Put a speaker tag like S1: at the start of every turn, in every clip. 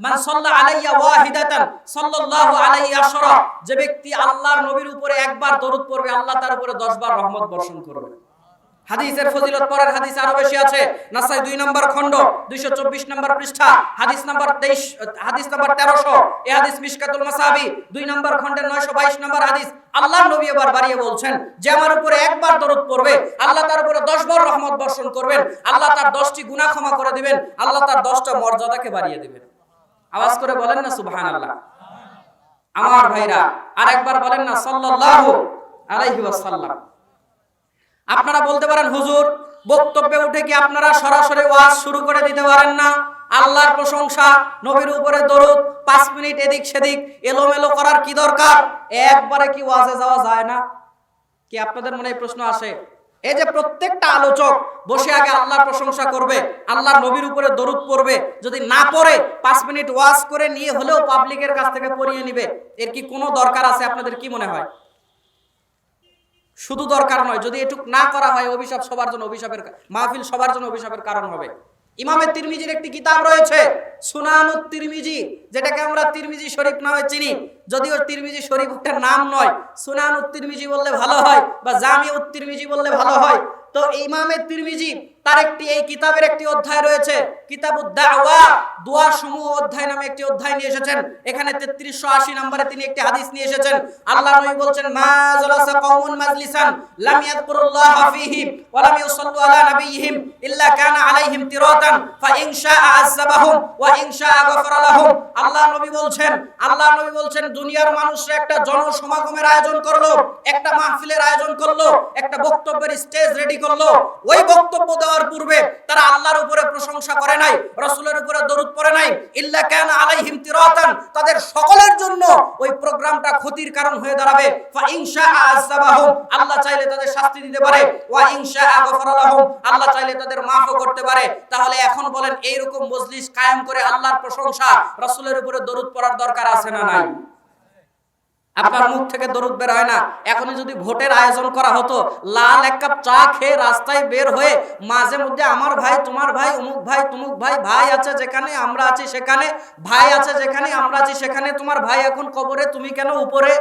S1: মান সাল্লা আলাইয়া ওয়াহিদাতান সাল্লাল্লাহু আলাইহি আশরা, যে ব্যক্তি আল্লাহর নবীর উপরে একবার দরুদ পড়বে আল্লাহ তার উপরে 10 বার রহমত বর্ষণ করবে। হাদিসের ফজিলত পরের হাদিস আরো বেশি আছে। নাসাই 2 নম্বর খণ্ড 224 নম্বর পৃষ্ঠা হাদিস নাম্বার 23, হাদিস নাম্বার 1300, এই হাদিস মিশকাতুল মাসাবি 2 নম্বর খণ্ডের 922 নম্বর হাদিস। আল্লাহর নবী এবার বাড়িয়ে বলছেন যে আমার উপরে একবার দরুদ পড়বে আল্লাহ তার উপরে 10 বার রহমত বর্ষণ করবেন, আল্লাহ তার 10টি গুনাহ ক্ষমা করে দিবেন, আল্লাহ তার 10টা মর্যাদাকে বাড়িয়ে দিবেন। আওয়াজ করে বলেন না সুবহানাল্লাহ। আমার ভাইরা আরেকবার বলেন না সাল্লাল্লাহু আলাইহি ওয়াসাল্লাম। আপনারা বলতে পারেন হুজুর বক্তব্যে উঠে কি আপনারা সরাসরি ওয়াজ শুরু করে দিতে পারেন না? আল্লাহর প্রশংসা, নবীর উপরে দরুদ, 5 মিনিট এদিক সেদিক এলোমেলো করার কি দরকার? একবারে কি ওয়াজে যাওয়া যায় না? কি আপনাদের মনে এই প্রশ্ন আসে? এই যে প্রত্যেকটা আলোচক বসে আগে আল্লাহর প্রশংসা করবে, আল্লাহর নবীর উপরে দরুদ পড়বে, যদি না পড়ে 5 মিনিট ওয়াজ করে নিয়ে হলেও পাবলিকের কাছ থেকে পড়িয়ে নিবে, এর কি কোনো দরকার আছে? আপনাদের কি মনে হয়? শুধু দরকার নয়, যদি এটুক না করা হয় অভিশাপ সবার জন্য, অভিশাপের মাহফিল সবার জন্য অভিশাপের কারণ হবে। ইমামে তিরমিজির একটি কিতাব রয়েছে সুনানুত তিরমিজি, যেটাকে আমরা তিরমিজি শরীফ নামে চিনি, যদিও তিরমিজি শরীফ একটা নাম নয়, সুনানুত তিরমিজি বললে ভালো হয় বা জামিউত তিরমিজি বললে ভালো হয়। তো ইমামে তিরমিজি তার একটি এই কিতাবের একটি অধ্যায় রয়েছে কিতাবুদ দাওয়া, দোয়া সমূহ অধ্যায় নামে একটি অধ্যায় নিয়ে এসেছেন। এখানে 3380 নম্বরে তিনি একটি হাদিস নিয়ে এসেছেন। আল্লাহর নবী বলছেন মা জালাসা কওমুন মাজলিসান লাম ইয়াযকুরুল্লাহ ফীহি ওয়া লাম ইউসাল্লু আলা নাবিয়্যিহিম ইল্লা কানা আলাইহিম তিরাতান ফা ইন শাআ আযাবাহুম ওয়া ইন শাআ গফারা লাহুম। আল্লাহর নবী বলছেন দুনিয়ার মানুষরা একটা জনসমাগমের আয়োজন করলো, একটা মাহফিলের আয়োজন করলো, একটা বক্তব্যের স্টেজ রেডি করলো। ওই বক্তব্য দেওয়ার পূর্বে তারা আল্লাহর উপরে প্রশংসা করে নাই, রাসূলের উপরে দরুদ পড়ে নাই, ইল্লা কানা আলাইহিম তিরাতান, তাদের সকলের জন্য ওই প্রোগ্রামটা ক্ষতির কারণ হয়ে দাঁড়াবে। ফা ইন শাআ আযাবাহুম, আল্লাহ চাইলে তাদের শাস্তি দিতে পারে, ওয়া ইন শাআ গফারা লাহুম, আল্লাহ চাইলে তাদের মাফও করতে পারে। তাহলে এখন বলেন এইরকম মজলিস কায়েম করে আল্লাহর প্রশংসা, রাসূলের উপরে দরুদ পড়ার দরকার আছে না নাই? আপনার মুখ থেকে দরুদ বের হয় না। এখনই যদি ভোটের আয়োজন করা হতো, লাল এক কাপ চা খেয়ে রাস্তায় বের হয়ে মাঝে মধ্যে আমার ভাই, তোমার ভাই, অমুক ভাই, তমুক ভাই, ভাই আছে যেখানে আমরা আছি সেখানে, ভাই আছে যেখানে আমরা আছি সেখানে, তোমার ভাই এখন কবরে, তুমি কেন উপরে,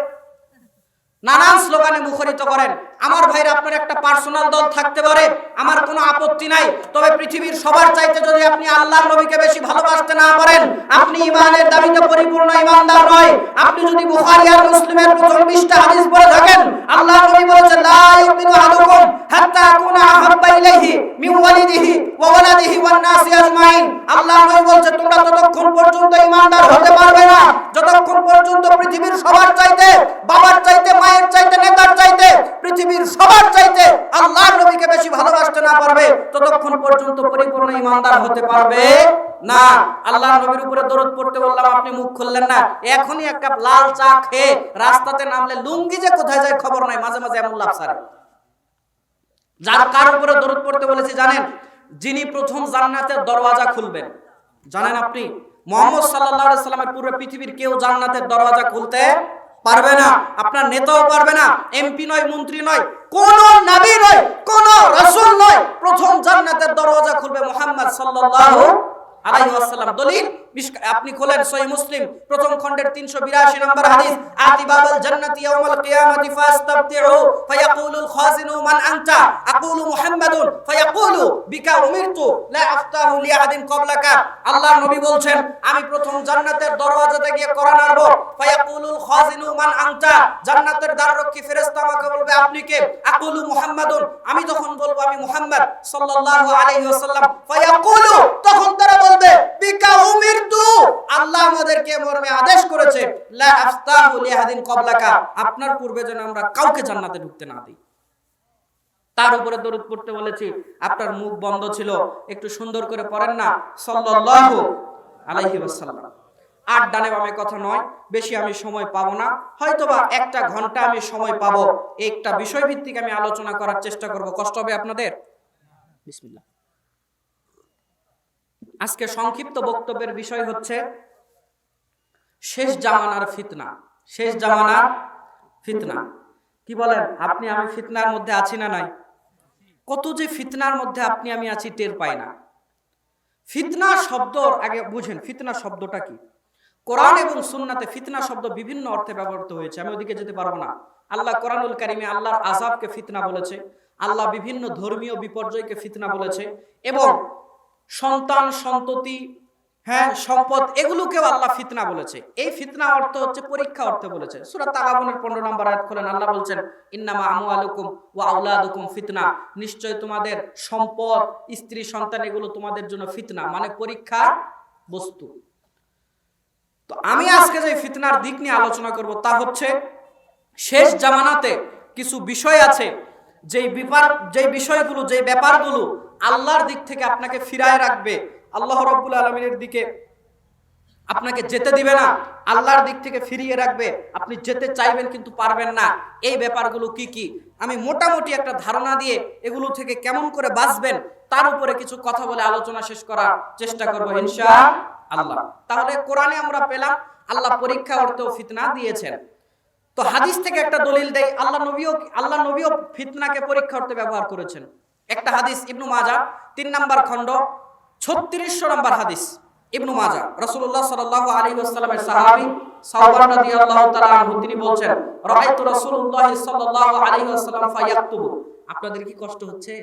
S1: নানান স্লোগানে মুখরিত করেন। আমার ভাইরা আপনার একটা পার্সোনাল দল থাকতে পারে, আমার কোনো আপত্তি নাই, তবে পৃথিবীর সবার চাইতে যদি আপনি আল্লাহর নবীকে বেশি ভালোবাসতে না পারেন, আপনি ঈমানের দাবিতে পরিপূর্ণ ঈমানদার নয়। আপনি যদি বুখারী আর মুসলিমের প্রথম 20টা হাদিস পড়ে থাকেন, আল্লাহর নবী বলেছেন লা ইউমিনু আহাদুকুম হাত্তা আকুনা আহাব্বা ইলাইহি মিন ওয়ালিদিহি ওয়া ওয়ালাদিহি ওয়ান নাসি আজমাইন। আল্লাহর নবী বলেছেন তোমরা ততক্ষণ পর্যন্ত ঈমানদার হতে পারবে না যতক্ষণ পর্যন্ত পৃথিবীর সবার চাইতে, বাবার চাইতে, মায়ের চাইতে, নেতার চাইতে, পৃথিবীর সবার চাইতে আল্লাহর নবীকে বেশি ভালোবাসতে না পারবে, ততক্ষণ পর্যন্ত পরিপূর্ণ ঈমানদার হতে পারবে না। আল্লাহর নবীর উপরে দরুদ পড়তে বললাম, আপনি মুখ খুললেন না। এখনই এক কাপ লাল চা খেয়ে রাস্তাতে নামলে লুঙ্গি যে কোথায় যায় খবর নাই, মাঝে মাঝে এমন লাভ সারে। যার কার উপরে দরুদ পড়তে বলেছি জানেন? যিনি প্রথম জান্নাতের দরওয়াজা খুলবেন। জানেন আপনি মুহাম্মদ সাল্লাল্লাহু আলাইহি সাল্লামের পূর্বে পৃথিবীর কেউ জান্নাতের দরওয়াজা খুলতে পারবে না। আপনার নেতাও পারবে না, এমপি নয়, মন্ত্রী নয়, কোন নবী নয়, কোন রাসূল নয়। প্রথম জান্নাতের দরওয়াজা খুলবে মুহাম্মদ সাল্লাল্লাহু আলাইহি ওয়াসাল্লাম। দলিল আপনি খোলেন সহিহ মুসলিম প্রথম খণ্ডের 382 নম্বর হাদিস, আতি বাবাল জান্নাতি ইয়াউমাল কিয়ামাতি ফাস্তাবতিউ ফায়াকুলুল খাজিনু মান আনতা আকুলু মুহাম্মাদুন ফায়াকুলু বিকা উমিরতু লা আফতাহু লিআহাদিন ক্বাবলাকা। আল্লাহর নবী বলছেন আমি প্রথম জান্নাতের দরওয়াজাতে গিয়ে কোরআন আরবো, ফায়াকুলুল খাজিনু মান আনতা, জান্নাতের দ্বাররক্ষী ফেরেশতা আমাকে বলবে আপনি কে? আকুলু মুহাম্মাদুন, আমি তখন বলবো আমি মুহাম্মদ সাল্লাল্লাহু আলাইহি ওয়াসাল্লাম। ফায়াকুলু, তখন তারা বলবে বিকা উমিরতু, আল্লাহ আমাদেরকে মর্মে আদেশ করেছে লা আফতাহু লিআহাদিন ক্বাবলাকা, আপনার পূর্বে যেন আমরা কাউকে জান্নাতে ঢুকতে না দিই। তার উপরে দরুদ পড়তে বলেছি, আপনার মুখ বন্ধ ছিল, একটু সুন্দর করে পড়েন না সাল্লাল্লাহু আলাইহি ওয়াসাল্লাম। আর ডানে বামে কথা নয়, বেশি আমি সময় পাবো না, হয়তোবা 1 ঘন্টা আমি সময় পাবো, একটা বিষয় ভিত্তিক আমি আলোচনা করার চেষ্টা করব। কষ্ট হবে আপনাদের? বিসমিল্লাহ। আজকে সংক্ষিপ্ত বক্তব্যের বিষয় হচ্ছে শেষ জামানার ফিতনা। শেষ জামানার ফিতনা কি বলেন আপনি? আমি ফিতনার মধ্যে আছি না নাই? কত যে ফিতনার মধ্যে আপনি আমি আছি টের পাই না। ফিতনা শব্দর আগে বুঝেন ফিতনা শব্দটা কি। কোরআন এবং সুন্নাতে ফিতনা শব্দ বিভিন্ন অর্থে ব্যবহৃত হয়েছে, আমি ওদিকে যেতে পারবো না। আল্লাহ কোরআনুল কারিমে আল্লাহর আযাবকে ফিতনা বলেছে, আল্লাহ বিভিন্ন ধর্মীয় বিপর্যয়কে ফিতনা বলেছে, এবং সন্তান সন্ততি, হ্যাঁ, সম্পদ, এগুলোকেও আল্লাহ ফিতনা বলেছে। এই ফিতনা অর্থ হচ্ছে পরীক্ষা অর্থে বলেছে। সূরা তাগাবুনের 15 নম্বর আয়াত খোলেন, আল্লাহ বলছেন ইন্নামা আমওয়ালুকুম ওয়া আওলাদুকুম ফিতনা, নিশ্চয় তোমাদের সম্পদ, স্ত্রী, সন্তান এগুলো তোমাদের জন্য ফিতনা, মানে পরীক্ষার বস্তু। তো আমি আজকে যে ফিতনার দিক নিয়ে আলোচনা করব তা হচ্ছে শেষ জামানাতে কিছু বিষয় আছে যেই বিষয়গুলো, যেই ব্যাপারগুলো আল্লাহর দিক থেকে আপনাকে ফিরায় রাখবে, আল্লাহ রাব্বুল আলামিনের দিকে আপনাকে যেতে দিবে না, আল্লাহর দিক থেকে ফিরিয়ে রাখবে, আপনি যেতে চাইবেন কিন্তু পারবেন না। এই ব্যাপারগুলো কি কি আমি মোটামুটি একটা ধারণা দিয়ে এগুলো থেকে কেমন করে বাঁচবেন তার উপরে কিছু কথা বলে আলোচনা শেষ করার চেষ্টা করব ইনশাআল্লাহ। তাহলে কোরআনে আমরা পেলাম আল্লাহ পরীক্ষা অর্থেও ফিতনা দিয়েছেন। তো হাদিস থেকে একটা দলিল দেই, আল্লাহ নবীও ফিতনাকে পরীক্ষা অর্থে ব্যবহার করেছেন। একটা হাদিস ইবনু মাজাহ 3 নম্বর খণ্ড 3600 নম্বর হাদিস, ইবনু মাজাহ, রাসূলুল্লাহ সাল্লাল্লাহু আলাইহি ওয়াসাল্লামের সাহাবী সাওবান রাদিয়াল্লাহু তাআলা আনহু তিনি বলছেন রাআইতু রাসূলুল্লাহ সাল্লাল্লাহু আলাইহি ওয়াসাল্লাম ফায়াকতুবু। আপনাদের কি কষ্ট হচ্ছে?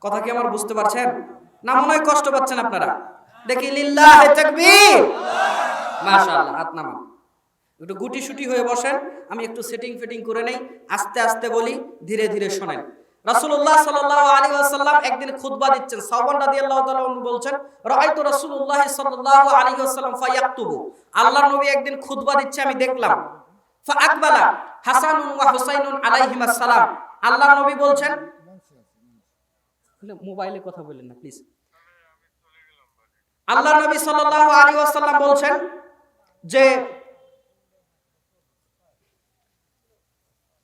S1: কথা কি আমার বুঝতে পারছেন না? মনে হয় কষ্ট পাচ্ছেন আপনারা। দেখি লিল্লাহি তাকবীর, মাশাআল্লাহ, হাত নামান, একটু গুটি শুটি হয়ে বসেন, আমি একটু সেটিং ফিটিং করে নেই, আস্তে আস্তে বলি, ধীরে ধীরে শোনেন। রাসূলুল্লাহ সাল্লাল্লাহু আলাইহি ওয়াসাল্লাম একদিন খুতবা দিচ্ছেন, সাওবান রাদিয়াল্লাহু তাআলা বলছেন রাআইতু রাসূলুল্লাহ সাল্লাল্লাহু আলাইহি ওয়াসাল্লাম ফায়াকতুবু, আল্লাহর নবী একদিন খুতবা দিচ্ছে আমি দেখলাম, ফাআকবালা হাসানুন ওয়া হুসাইনুন আলাইহিমাস সালাম, আল্লাহর নবী বলছেন, মোবাইলে কথা বলেন না প্লিজ। আল্লাহর নবী সাল্লাল্লাহু আলাইহি ওয়াসাল্লাম বলছেন যে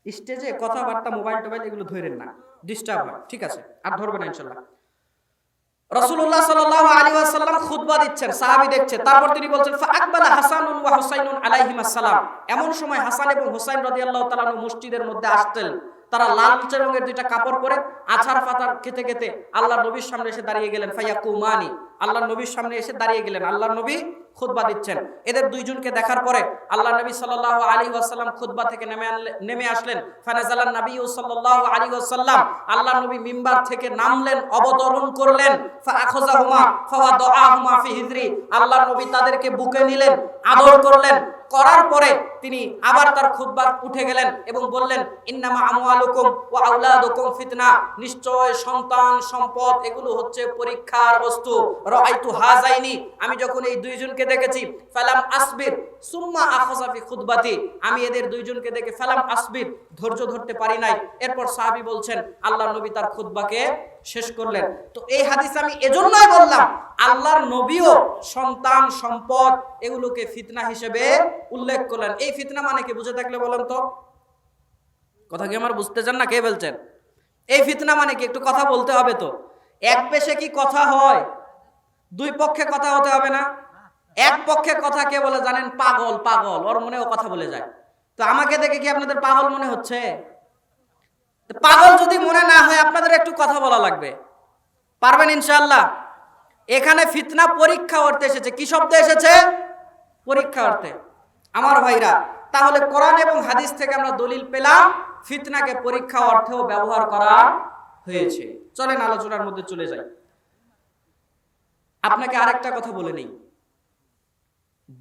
S1: স্টেজে কথাবার্তা, মোবাইল টোবাইল এগুলো ধরেন না, ডিস্টার্ব হয়, ঠিক আছে? আর ধরবে না ইনশাআল্লাহ। রাসূলুল্লাহ সাল্লাল্লাহু আলাইহি ওয়াসাল্লাম খুতবা দিচ্ছেন, সাহাবী দেখছে, তারপর তিনি বলছেন ফাআকবালা হাসানুন ওয়া হুসাইনুন আলাইহিমাস সালাম, এমন সময় হাসান এবং হুসাইন রাদিয়াল্লাহু তাআলা মসজিদের মধ্যে আসতেন। তারা লালচে রঙের দুইটা কাপড় পরে আছাড় ফাতার খেতে খেতে আল্লাহর নবীর সামনে এসে দাঁড়িয়ে গেলেন। ফায়াকুমানি, আল্লাহর নবীর সামনে এসে দাঁড়িয়ে গেলেন, আল্লাহর নবী খুতবা দিচ্ছেন। এদের দুইজনকে দেখার পরে আল্লাহর নবী সাল্লাল্লাহু আলাইহি ওয়াসাল্লাম খুতবা থেকে নেমে আসলেন। ফানাজালান নবী সাল্লাল্লাহু আলাইহি ওয়াসাল্লাম, আল্লাহর নবী মিম্বার থেকে নামলেন, অবতরণ করলেন। ফাআখাযাহুমা ফাওয়াদাআহুমা ফি হিজরি, আল্লাহর নবী তাদেরকে বুকে নিলেন, আদর করলেন। করার পরে তিনি আবার তার খুতবা উঠে গেলেন এবং বললেন ইন্নামা আমওয়ালুকুম ওয়া আওলাদুকুম ফিতনা, নিশ্চয় সন্তান সম্পদ এগুলো হচ্ছে পরীক্ষার বস্তু। রাআইতু হাযাইনি, আমি যখন এই দুইজনকে দেখেছি, ফালাম আসবির সুম্মা আখাযা ফি খুতবাতি, আমি এদের দুইজনকে দেখে ফালাম আসবির, ধৈর্য ধরতে পারি নাই। এরপর সাহাবী বলছেন আল্লাহর নবী তার খুতবাকে শেষ করলেন। তো এই হাদিস আমি এজন্যই বললাম আল্লাহর নবীও সন্তান সম্পদ এগুলোকে ফিতনা হিসেবে উল্লেখ করলেন। এই ফিতনা মানে কি বুঝে থাকলে বলেন তো, কথা কি আমার বুঝতে চান না? কে বলছেন এই ফিতনা মানে কি? একটু কথা বলতে হবে তো। এক পেশে কি কথা হয়? দুই পক্ষে কথা হতে হবে না? এক পক্ষে কথা কে বলে জানেন? পাগল, পাগল, ওর মনেও কথা বলে যায়। তো আমাকে দেখে কি আপনাদের পাগল মনে হচ্ছে? পাগল যদি মনে না হয় আপনাদের একটু কথা বলা লাগবে, পারবেন ইনশাআল্লাহ? এখানে ফিতনা পরীক্ষা অর্থে এসেছে। কি শব্দ এসেছে? পরীক্ষা অর্থে। আমার ভাইরা, তাহলে কোরআন এবং হাদিস থেকে আমরা দলিল পেলাম ফিতনাকে পরীক্ষা অর্থেও ব্যবহার করা হয়েছে। চলেন আলোচনার মধ্যে চলে যাই। আপনাকে আরেকটা কথা বলে নেই,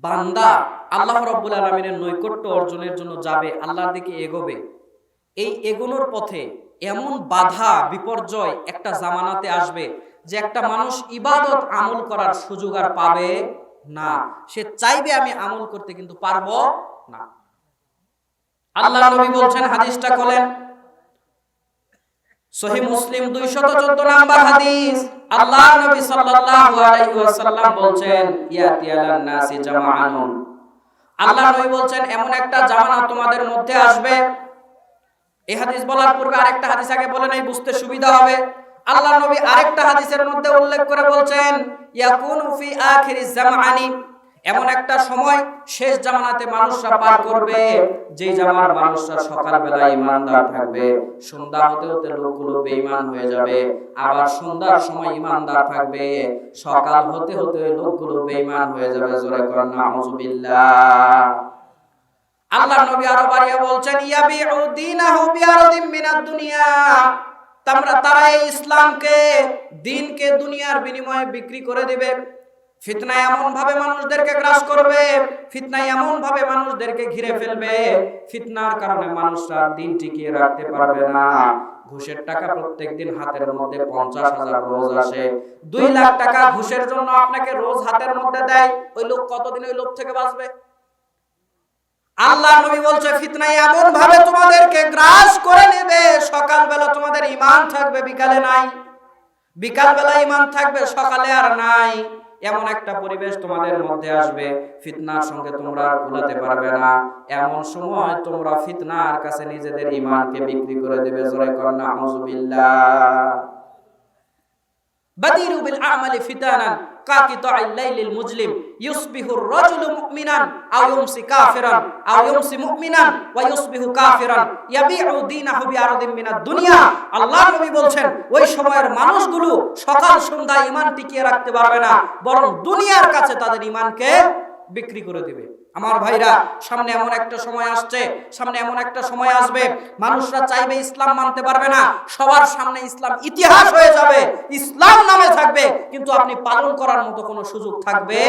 S1: বান্দা আল্লাহ রাব্বুল আলামিনের নৈকট্য অর্জনের জন্য যাবে, আল্লাহর দিকে এগোবে, এই এগোনোর পথে এমন বাধা বিপর্যয় একটা জামানাতে আসবে যে একটা মানুষ ইবাদত আমল করার সুযোগ আর পাবে না। সে চাইবে আমি আমল করতে, কিন্তু পারবো না। আল্লাহর নবী বলছেন, হাদিসটা বলেন সহিহ মুসলিম 214 নাম্বার হাদিস, আল্লাহর নবী সাল্লাল্লাহু আলাইহি ওয়াসাল্লাম বলছেন ইয়াতি আলান নাসি জামাআনুন, আল্লাহর নবী বলছেন এমন একটা জামানা তোমাদের মধ্যে আসবে। এই হাদিস বলার পূর্বে আরেকটা হাদিস আগে বলে নাই, বুঝতে সুবিধা হবে। আল্লাহর নবী আরেকটা হাদিসের মধ্যে উল্লেখ করে বলছেন ইয়াকুনু ফি আখিরিজ জামানি, এমন একটা সময় শেষ জামানাতে মানুষরা পার করবে, যেই জামানার মানুষরা সকালবেলা ইমানদার থাকবে, সন্ধ্যা হতে হতে লোকগুলো বেঈমান হয়ে যাবে। আবার সন্ধ্যার সময় ইমানদার থাকবে, সকাল হতে হতে লোকগুলো বেঈমান হয়ে যাবে। জোরে করেন নাউযুবিল্লাহ। আল্লাহর নবী আরো বাড়িয়ে বলছেন, ইয়াবিউ দীনাহু বিআরদিন মিনাদ দুনিয়া। তারা এই ইসলামকে, দ্বীনকে দুনিয়ার বিনিময়ে বিক্রি করে দিবে। ফিতনা এমন ভাবে মানুষদেরকে গ্রাস করবে, ফিতনা এমন ভাবে মানুষদেরকে ঘিরে ফেলবে, ফিতনার কারণে মানুষরা দিন টিকিয়ে রাখতে পারবে না। ঘুষের টাকা প্রত্যেকদিন হাতের মধ্যে 50,000 রোজ আসে। 2 লাখ টাকা ঘুষের জন্য আপনাকে রোজ হাতের মধ্যে দেয়, ওই লোক কতদিন ওই লোক থেকে বাঁচবে? আল্লাহ নবী বলছে, ফিতনা এমন ভাবে তোমাদেরকে গ্রাস করে নেবে, সকালবেলা তোমাদের ঈমান থাকবে, বিকালে নাই। বিকালবেলা ঈমান থাকবে, সকালে আর নাই। এমন একটা পরিবেশ তোমাদের মধ্যে আসবে, ফিতনার সঙ্গে তোমরা কুলাতে পারবে না। এমন সময় তোমরা ফিতনার কাছে নিজেদের ঈমানকে বিক্রি করে দেবে। জোরে কর নাউযুবিল্লাহ। বাদিরু বিল আমালি ফিতানান কাকিতা'আল লাইলিল মুজলিম ইউসবিহুর রাজুলু মুমিনান আও ইউমসি কাফিরান আও ইউমসি মুমিনান ওয়া ইউসবিহু কাফিরান ইয়াবিউ দীনাহু বিআরদিন মিনাদ দুনিয়া। আল্লাহর নবী বলছেন, ওই সময়ের মানুষগুলো সকাল সন্ধ্যা ঈমান টিকিয়ে রাখতে পারবে না, বরং দুনিয়ার কাছে তাদের ঈমানকে বিক্রি করে দিবে। আমার ভাইরা, সামনে এমন একটা সময় আসছে, সামনে এমন একটা সময় আসবে, মানুষরা চাইবে ইসলাম মানতে পারবে না, সবার সামনে ইসলাম ইতিহাস হয়ে যাবে, ইসলাম নামে থাকবে, কিন্তু আপনি পালন করার মতো কোনো সুযোগ থাকবে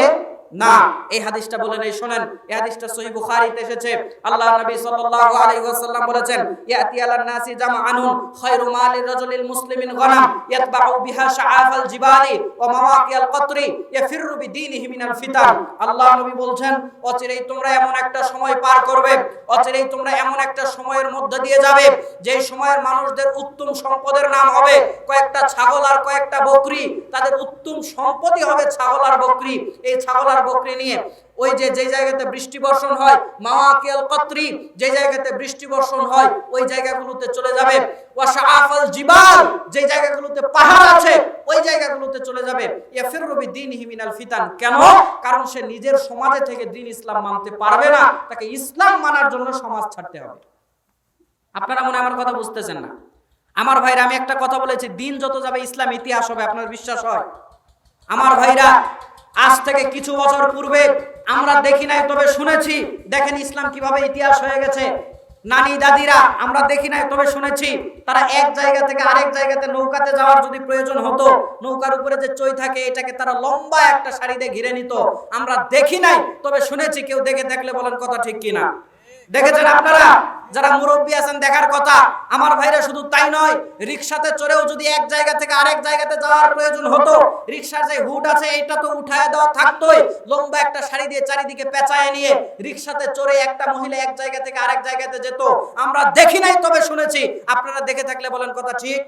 S1: না। এই হাদিসটা বলেন, এই শুনেন, এই হাদিসটা সহিহ বুখারীতে এসেছে। আল্লাহর নবী সাল্লাল্লাহু আলাইহি ওয়াসাল্লাম বলেছেন, ইয়াতি আলান নাসি জামআনুন খায়রু মালির রাজুলিল মুসলিমিন গনাম ইয়াতবাউ বিহা শাআফাল জিবালি ওয়া মাওয়াকিয়াল কতরি ইয়াফিরু বিদীনিহি মিনাল ফিতান। আল্লাহর নবী বলছেন, অচিরেই তোমরা এমন একটা সময় পার করবে, অচিরেই তোমরা এমন একটা সময়ের মধ্যে দিয়ে যাবে, যেই সময়ের মানুষদের উত্তম সম্পদের নাম হবে কয়েকটা ছাগল আর কয়েকটা বকরি। তাদের উত্তম সম্পদই হবে ছাগল আর বকরি। এই ছাগল আর বকরি নিয়ে ওই যে জায়গাতে বৃষ্টি বর্ষণ হয়, মাওয়াকিয়াল কতরি, যে জায়গাতে বৃষ্টি বর্ষণ হয় ওই জায়গাগুলোতে চলে যাবে। ওয়া শাআফাল জিবাল, যে জায়গাগুলোতে পাহাড় আছে ওই জায়গাগুলোতে চলে যাবে। ইয়াফিরু বিদীনিহি মিনাল ফিতান। কেন? কারণ সে নিজের সমাজে থেকে দ্বীন ইসলাম মানতে পারবে না, তাকে ইসলাম মানার জন্য সমাজ ছাড়তে হবে। আপনারা মনে আমার কথা বুঝতেছেন না? আমার ভাইরা, আমি একটা কথা বলেছি, দিন যত যাবে ইসলাম ইতিহাস হবে, আপনার বিশ্বাস হয়? আমার ভাইরা, আজ থেকে কিছু বছর পূর্বে আমরা দেখি নাই তবে শুনেছি, দেখেন ইসলাম কিভাবে ইতিহাস হয়ে গেছে। নানি দাদিরা আমরা দেখি নাই তবে শুনেছি, তারা এক জায়গা থেকে আরেক জায়গাতে নৌকাতে যাওয়ার যদি প্রয়োজন হতো, নৌকার উপরে যে চই থাকে এটাকে তারা লম্বা একটা সারি দিয়ে ঘিরে নিত। আমরা দেখি নাই তবে শুনেছি। কেউ দেখে থাকলে বলেন কথা ঠিক কিনা? দেখেছেন আপনারা? যারা মুরব্বী আছেন দেখার কথা। আমার ভাইরা, শুধু তাই নয়, রিকশাতে চড়েও যদি এক জায়গা থেকে আরেক জায়গাতে যাওয়ার প্রয়োজন হতো, রিকশার যে হুড আছে এটা তো উঠায় দেওয়া থাকতোই, লম্বা একটা শাড়ি দিয়ে চারিদিকে পেঁচায় নিয়ে রিকশাতে চড়ে একটা মহিলা এক জায়গা থেকে আরেক জায়গাতে যেত। আমরা দেখি নাই তবে শুনেছি। আপনারা দেখে থাকলে বলেন কথা ঠিক।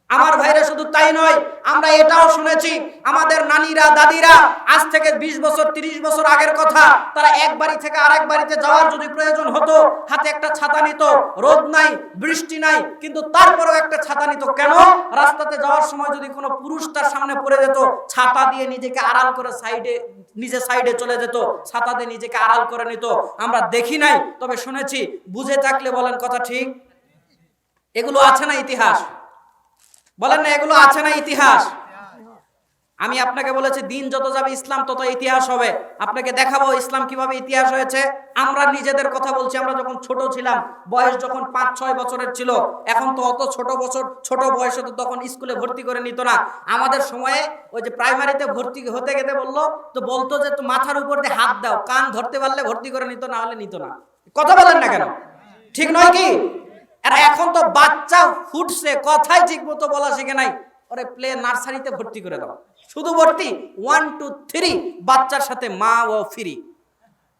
S1: আমার ভাইরা, শুধু তাই নয়, আমরা এটাও শুনেছি, আমাদের নানিরা দাদিরা আজ থেকে 20 বছর 30 বছর আগের কথা, তারা এক বাড়ি থেকে আরেক বাড়িতে যাওয়ার যদি প্রয়োজন হতো হাতে একটা ছাতা নিত। রোদ নাই, বৃষ্টি নাই, কিন্তু তারপরেও একটা ছাতা নিত। কেন? রাস্তাতে যাওয়ার সময় যদি কোনো পুরুষ তার সামনে পড়ে যেত, ছাতা দিয়ে নিজেকে আড়াল করে সাইডে চলে যেত, ছাতা দিয়ে নিজেকে আড়াল করে নিত। আমরা দেখি নাই তবে শুনেছি। বুঝে থাকলে বলেন কথা ঠিক। এগুলো আছে না ইতিহাস? বলেন না, এগুলো আছে না ইতিহাস? আমি আপনাকে বলেছি, দিন যত যাবে ইসলাম তত ইতিহাস হবে। আপনাকে দেখাবো ইসলাম কিভাবে ইতিহাস হয়েছে। আমরা নিজেদের কথা বলছি, আমরা যখন ছোট ছিলাম, বয়স যখন 5-6 বছরের ছিল, এখন তো অত ছোট বয়সে তো তখন স্কুলে ভর্তি করে নিত না। আমাদের সময়ে ওই যে প্রাইমারিতে ভর্তি হতে গেতে বলতো যে তো মাথার উপর দিয়ে হাত দাও, কান ধরতে পারলে ভর্তি করে নিত, না হলে নিত না। কথা বলেন না কেন? ঠিক নয় কি? আর এখন তো বাচ্চা ফুটছে, কথাই ঠিক মতো বলা শিখে নাই, ওরে প্লে নার্সারিতে ভর্তি করে দাও। শুধু ভর্তি 1 2 3, বাচ্চার সাথে মা ও ফ্রি।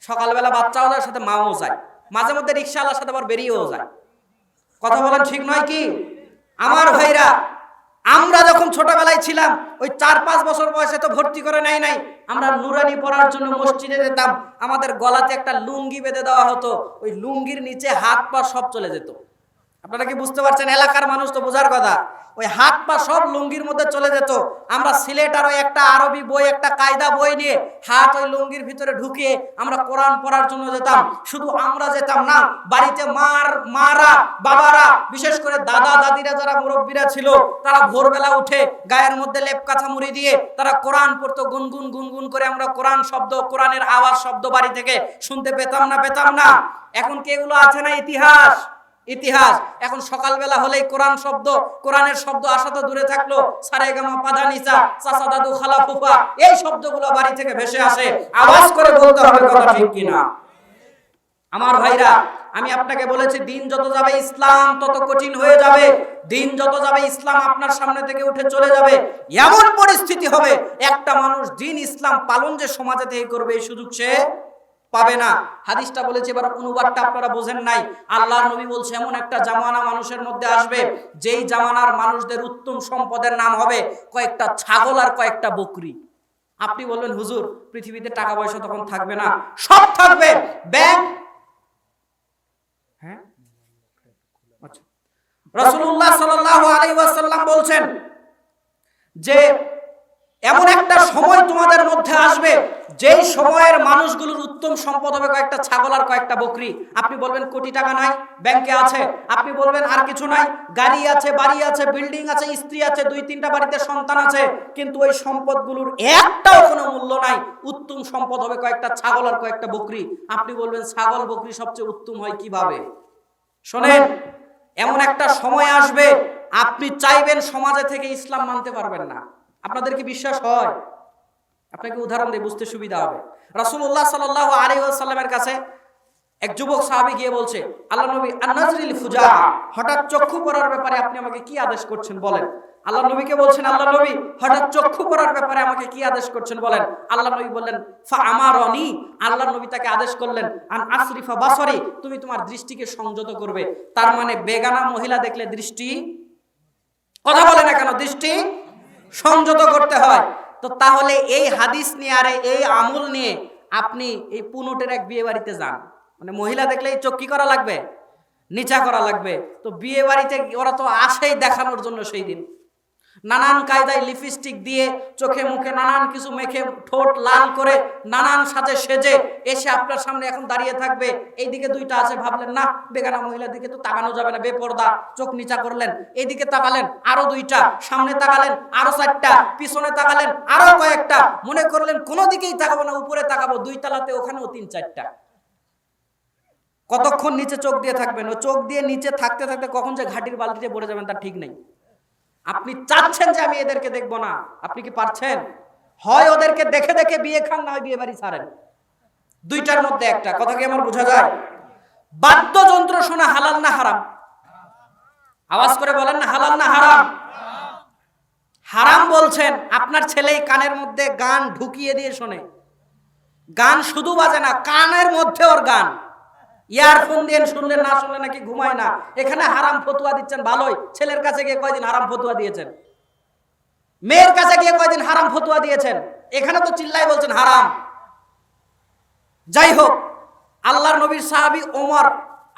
S1: সকালবেলা বাচ্চাও যায়, সাথে মাও যায়, মাঝে মধ্যে রিক্সাওয়ালার সাথে আবার বেরিয়েও যায়। কথা বলেন ঠিক নয় কি? আমার ভাইরা, আমরা যখন ছোটবেলায় ছিলাম ওই 4-5 বছর বয়সে তো ভর্তি করে নাই। আমরা নুরানি পড়ার জন্য মসজিদে যেতাম, আমাদের গলাতে একটা লুঙ্গি বেঁধে দেওয়া হতো, ওই লুঙ্গির নিচে হাত পা সব চলে যেত। আপনারা কি বুঝতে পারছেন? এলাকার মানুষ তো বোঝার কথা। ওই হাত পা সব লুঙ্গির মধ্যে চলে যেত। আমরা সিলেট আর ওই একটা আরবি বই, একটা কায়দা বই নিয়ে হাত ওই লুঙ্গির ভিতরে ঢুকিয়ে আমরা কোরআন পড়ার জন্য যেতাম। শুধু আমরা যেতাম না, বাড়িতে মারা বাবারা, বিশেষ করে দাদা দাদিরা যারা মুরব্বীরা ছিল, তারা ভোরবেলা উঠে গায়ের মধ্যে লেপ কাঁথা মুড়ি দিয়ে তারা কোরআন পড়তো গুনগুন গুনগুন করে। আমরা কোরআন শব্দ, কোরআনের আওয়াজ শব্দ বাড়ি থেকে শুনতে পেতাম না? এখন কি এগুলো আছে না? ইতিহাস। এখন সকালবেলা হলেই কোরআন শব্দ, কোরআনের শব্দ আসা তো দূরে থাকলো, সারেগামা পাদা নিচা, চাচা দাদু খালা ফুফা, এই শব্দগুলো বাড়ি থেকে ভেসে আসে। আওয়াজ করে বলতে হবে, কথা ঠিক কিনা? আমার ভাইরা, আমি আপনাকে বলেছি, দিন যত যাবে ইসলাম তত কঠিন হয়ে যাবে। দিন যত যাবে ইসলাম আপনার সামনে থেকে উঠে চলে যাবে। এমন পরিস্থিতি হবে, একটা মানুষ দিন ইসলাম পালন যে সমাজে থেকে করবে, এই সুযোগ সে পাবে না। হাদিসটা বলেছে, এবার অনুবাদটা আপনারা বোঝেন নাই। আল্লাহর নবী বলছে, এমন একটা জামানা মানুষের মধ্যে আসবে, যেই জামানার মানুষদের উত্তম সম্পদের নাম হবে কয়েকটা ছাগল আর কয়েকটা বকরি। আপনি বলবেন, হুজুর, পৃথিবীতে টাকা পয়সা তখন থাকবে না? সব থাকবে, ব্যাংক। হ্যাঁ, আচ্ছা। রাসূলুল্লাহ সাল্লাল্লাহু আলাইহি ওয়াসাল্লাম বলছেন যে এমন একটা সময় তোমাদের মধ্যে আসবে, যেই সময়ের মানুষগুলোর উত্তম সম্পদ হবে কয়েকটা ছাগল আর কয়েকটা বকরি। আপনি বলবেন, কোটি টাকা নাই, ব্যাংকে আছে। আপনি বলবেন, আর কিছু নাই, গাড়ি আছে, বাড়ি আছে, বিল্ডিং আছে, স্ত্রী আছে, 2-3টা বাড়িতে সন্তান আছে, কিন্তু ওই সম্পদগুলোর একটাও কোনো মূল্য নাই। উত্তম সম্পদ হবে কয়েকটা ছাগল আর কয়েকটা বকরি। আপনি বলবেন, ছাগল বকরি সবচেয়ে উত্তম হয় কিভাবে? শোনেন, এমন একটা সময় আসবে, আপনি চাইবেন সমাজে থেকে ইসলাম মানতে পারবেন না। আপনাদের কি বিশ্বাস হয়? আপনাকে উদাহরণ দিয়ে বুঝতে সুবিধা হবে। রাসূলুল্লাহ সাল্লাল্লাহু আলাইহি ওয়াসাল্লামের কাছে এক যুবক সাহাবী গিয়ে বলছে, আল্লাহ নবী, আন-নাজরিল ফুজা, হঠাৎ চক্ষু পড়ার ব্যাপারে আপনি আমাকে কি আদেশ করছেন বলেন। আল্লাহ নবীকে বলছেন, আল্লাহ নবী, হঠাৎ চক্ষু পড়ার ব্যাপারে আমাকে কি আদেশ করছেন বলেন। আল্লাহ নবী বললেন, ফা আমারনি, আল্লাহ নবী তাকে আদেশ করলেন, আন আসরিফা বাসারি, তুমি তোমার দৃষ্টিকে সংযত করবে। তার মানে বেগানা মহিলা দেখলে দৃষ্টি, কথা বলে না কেন, দৃষ্টি সংযত করতে হয়। তো তাহলে এই হাদিস নিয়ে আর এই আমল নিয়ে আপনি এই পুনটের এক বিয়ে বাড়িতে যান, মানে মহিলা দেখলে এই চোখ কি করা লাগবে, নিচা করা লাগবে। তো বিয়ে বাড়িতে ওরা তো আসেই দেখানোর জন্য, সেই দিন নানান কায়দায় লিপস্টিক দিয়ে চোখে মুখে নানান কিছু মেখে ঠোঁট লাল করে নানান সাজে সেজে এসে আপনার সামনে এখন দাঁড়িয়ে থাকবে। এইদিকে 2টা আছে, ভাবলেন না বেগানা মহিলার দিকে তো তাকানো যাবে না, বেপরদা, চোখ নিচা করলেন। এইদিকে তাকালেন, আরো 2টা, সামনে তাকালেন আরো 4টা, পিছনে তাকালেন আরো কয়েকটা, মনে করলেন কোনো দিকেই তাকাবো না, উপরে তাকাবো, 2 তলাতে ওখানেও 3-4টা। কতক্ষণ নিচে চোখ দিয়ে থাকবেন? ও চোখ দিয়ে নিচে থাকতে থাকতে কখন যে ঘাটির বালতিতে পড়ে যাবেন তার ঠিক নেই। আপনি চাচ্ছেন যে আমি এদেরকে দেখবো না, আপনি কি পারছেন? হয় ওদেরকে দেখে দেখে বিয়ে খান, না হয় বিয়ে বাড়ি ছাড়েন, 2টার মধ্যে একটা। কথা কি আমার বোঝা যায়? বাদ্যযন্ত্র শোনা হালাল না হারাম? আওয়াজ করে বলেন না, হালাল না হারাম? হারাম বলছেন। আপনার ছেলেই কানের মধ্যে গান ঢুকিয়ে দিয়ে শোনে, গান শুধু বাজে না, কানের মধ্যে ওর গান, ইয়ারফোন দিয়ে শুনলে না শুনলে নাকি ঘুমায় না। এখানে হারাম ফতুয়া দিচ্ছেন ভালোই, ছেলের কাছে গিয়ে কয়দিন হারাম ফতুয়া দিয়েছেন, মেয়ের কাছে গিয়ে কয়দিন হারাম ফতুয়া দিয়েছেন, এখানে তো চিল্লাই বলছেন হারাম। যাই হোক, আল্লাহর নবীর সাহাবী ওমর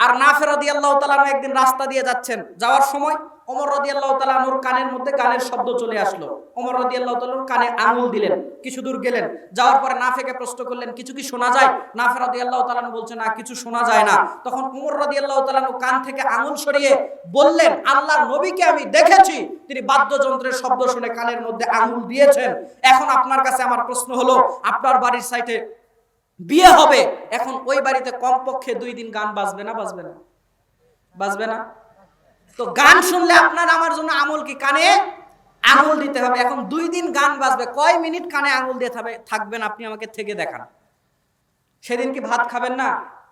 S1: আর নাফে রাদিয়াল্লাহু তাআলা আনহু একদিন রাস্তা দিয়ে যাচ্ছেন, যাওয়ার সময় ওমর রাদিয়াল্লাহু তাআলা আনহুর কানের মধ্যে গানের শব্দ চলে আসলো। ওমর রাদিয়াল্লাহু তাআলা কানে আঙুল দিলেন, কিছু দূর গেলেন, যাওয়ার পরে নাফেকে প্রশ্ন করলেন, কিছু কি শোনা যায়? নাফে রাদিয়াল্লাহু তাআলা আনহু বলছেন, না, কিছু শোনা যায় না। তখন ওমর রাদিয়াল্লাহু তাআলা আনহু কান থেকে আঙুল সরিয়ে বললেন, আল্লাহর নবীকে আমি দেখেছি, তিনি বাদ্যযন্ত্রের শব্দ শুনে কানের মধ্যে আঙুল দিয়েছেন। এখন আপনার কাছে আমার প্রশ্ন হলো, আপনার বাড়ির সাইটে বিয়ে হবে, এখন ওই বাড়িতে কমপক্ষে 2 দিন গান বাজবে না? বাজবে না? বাজবে না? তো গান শুনলে আপনার আমার জন্য আমল কি? কানে আঙুল দিতে হবে। এখন 2 দিন গান বাজবে, কয় মিনিট কানে আঙুল দিয়ে থাকবেন? আপনি আমাকে থেকে দেখান। সেদিন কি ভাত খাবেন না?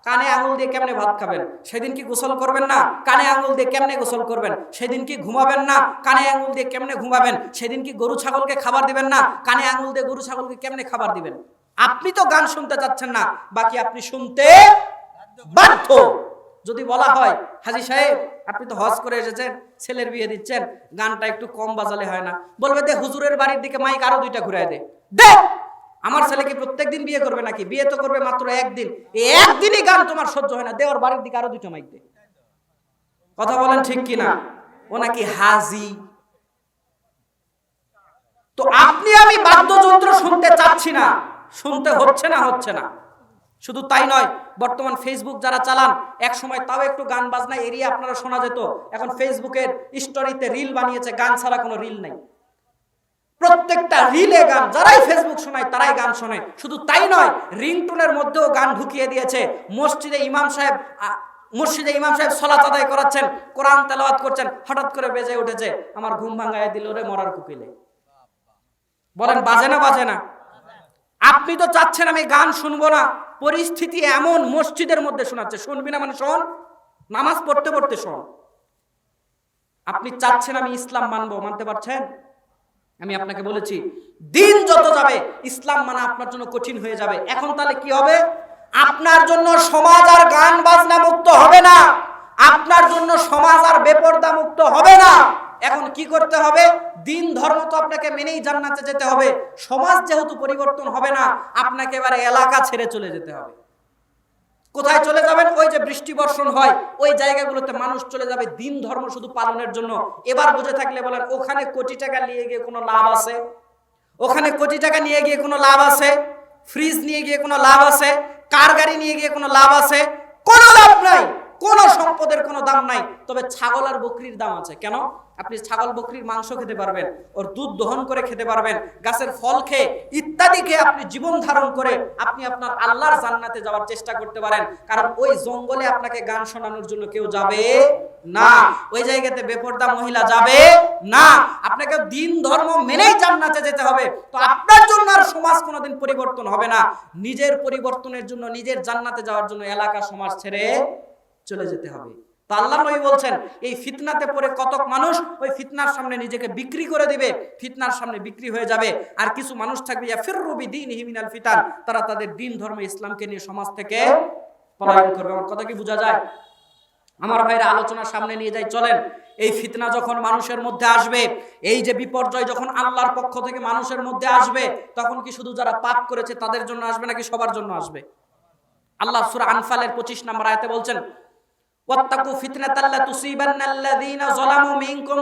S1: কানে আঙুল দিয়ে কেমনে ভাত খাবেন? সেদিন কি গোসল করবেন না? কানে আঙুল দিয়ে কেমনে গোসল করবেন? সেদিন কি ঘুমাবেন না? কানে আঙুল দিয়ে কেমনে ঘুমাবেন? সেদিন কি গরু ছাগলকে খাবার দিবেন না? কানে আঙুল দিয়ে গরু ছাগলকে কেমনে খাবার দিবেন? আপনি তো গান শুনতে চাচ্ছেন না, বাকি আপনি শুনতে বাধ্য। যদি বলা হয়, হাজী সাহেব আপনি তো হজ করে এসেছেন, ছেলের বিয়ে দিচ্ছেন, গানটা একটু কম বাজালে হয় না? বলবে, দে হুজুরের বাড়ির দিকে মাইক আরো 2টা ঘুরায় দে। আমার ছেলে কি প্রত্যেকদিন বিয়ে করবে নাকি? বিয়ে তো করবে মাত্র 1 দিন, এই 1 দিনই গান তোমার সহ্য হয় না, দে ওর বাড়ির দিকে আরো 2টা মাইক দে। কথা বলেন ঠিক কিনা? ও নাকি হাজি। তো আপনি আমি বাদ্যযন্ত্র শুনতে চাচ্ছি না, শুনতে হচ্ছে না। শুধু তাই নয়, বর্তমান ফেসবুক যারা চালান, এক সময় তাও একটু গান বাজনা এরিয়া আপনারা শোনা যেত, এখন ফেসবুকের স্টোরিতে রিল বানিয়েছে, গান ছাড়া কোনো রিল নাই। প্রত্যেকটা রিলে গান, যারাই ফেসবুক শোনায় তারাই গান শোনে। শুধু তাই নয়, রিংটোনের মধ্যেও গান ঢুকিয়ে দিয়েছে। মসজিদে ইমাম সাহেব সালাত আদায় করাচ্ছেন, কোরআন তেলাওয়াত করছেন, হঠাৎ করে বেজে উঠেছে আমার ঘুম ভাঙায় দিল রে মরার কুকিলে। বলেন বাজে না? আপনি তো চাচ্ছেন আমি গান শুনবো না, পরিস্থিতি এমন মসজিদের মধ্যে শোনাচ্ছে, শুনবি না মানে শোন, নামাজ পড়তে শোন। আপনি চাচ্ছেন আমি ইসলাম মানবো, মানতে পারছেন? আমি আপনাকে বলেছি দিন যত যাবে ইসলাম মানা আপনার জন্য কঠিন হয়ে যাবে। এখন তাহলে কি হবে? আপনার জন্য সমাজ আর গান বাজনা মুক্ত হবে না, আপনার জন্য সমাজ আর বেপরদা মুক্ত হবে না। এখন কি করতে হবে? দিন ধর্ম তো আপনাকে মেনেই জান্নাতে যেতে হবে। সমাজ যেহেতু পরিবর্তন হবে না, আপনাকে এবারে এলাকা ছেড়ে চলে যেতে হবে। কোথায় চলে যাবেন? ওই যে বৃষ্টি বর্ষণ হয় ওই জায়গাগুলোতে মানুষ চলে যাবে দিন ধর্ম শুধু পালনের জন্য। এবার বুঝে থাকলে বলেন, ওখানে কোটি টাকা নিয়ে গিয়ে কোনো লাভ আছে? ওখানে কোটি টাকা নিয়ে গিয়ে কোনো লাভ আছে? ফ্রিজ নিয়ে গিয়ে কোনো লাভ আছে? কার গাড়ি নিয়ে গিয়ে কোনো লাভ আছে? কোনো লাভ নাই, কোনো সম্পদের কোনো দাম নাই। তবে ছাগল আর বকরির দাম আছে। কেন? আপনি ছাগল বকরির মাংস খেতে পারবেন, ওর দুধ দহন করে খেতে পারবেন, গাছের ফল খেয়ে ইত্যাদি খেয়ে আপনি জীবন ধারণ করে আপনি আপনার আল্লাহর জান্নাতে যাওয়ার চেষ্টা করতে পারেন। কারণ ওই জঙ্গলে আপনাকে গান শোনানোর জন্য কেউ যাবে না, ওই জায়গাতে বেপরদা মহিলা যাবে না। আপনাকে দিন ধর্ম মেনেই জান্নাতে যেতে হবে। তো আপনার জন্য আর সমাজ কোনোদিন পরিবর্তন হবে না। নিজের পরিবর্তনের জন্য, নিজের জান্নাতে যাওয়ার জন্য এলাকা সমাজ ছেড়ে চলে যেতে হবে। তো আল্লাহ নবী বলছেন, এই ফিতনাতে পড়ে কতক মানুষ ওই ফিতনার সামনে নিজেকে বিক্রি করে দিবে, ফিতনার সামনে বিক্রি হয়ে যাবে। আর কিছু মানুষ থাকবে ইয়াফিররু বিদীনিহি মিনাল ফিতান, তারা তাদের দিন ধর্ম ইসলামকে নিয়ে সমাজ থেকে পলায়ন করবে। আমার কথা কি বোঝা যায়? আমার ভাইরা, আলোচনা সামনে নিয়ে যাই, চলেন। এই ফিতনা যখন মানুষের মধ্যে আসবে, এই যে বিপর্যয় যখন আল্লাহর পক্ষ থেকে মানুষের মধ্যে আসবে, তখন কি শুধু যারা পাপ করেছে তাদের জন্য আসবে নাকি সবার জন্য আসবে? আল্লাহ সূরা আনফালের 25 নম্বর আয়াতে বলছেন, ওয়াত্তাকু ফিতনাতাল লা তুসিবান্নাল্লাযীনা যালামু মিনকুম